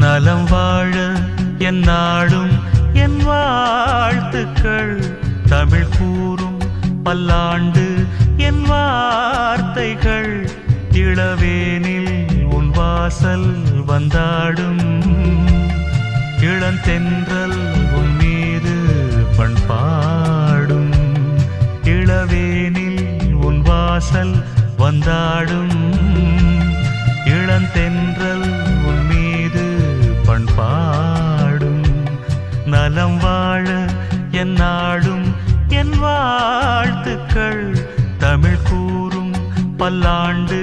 நலம் வாழ என் நாடும் என் வாழ்த்துக்கள். தமிழ் கூறும் பல்லாண்டு என் வார்த்தைகள். இளவேனில் உன் வாசல் வந்தாடும். இளந்தென்றல் உன் மீது பண்பாடும். இளவேனில் உன் வாசல் வந்தாடும். இளந்தென்றல் உன் மீது பண்பாடும். நலம் வாழ என் நாடும் என் வாழ்த்துக்கள். தமிழ் கூறும் பல்லாண்டு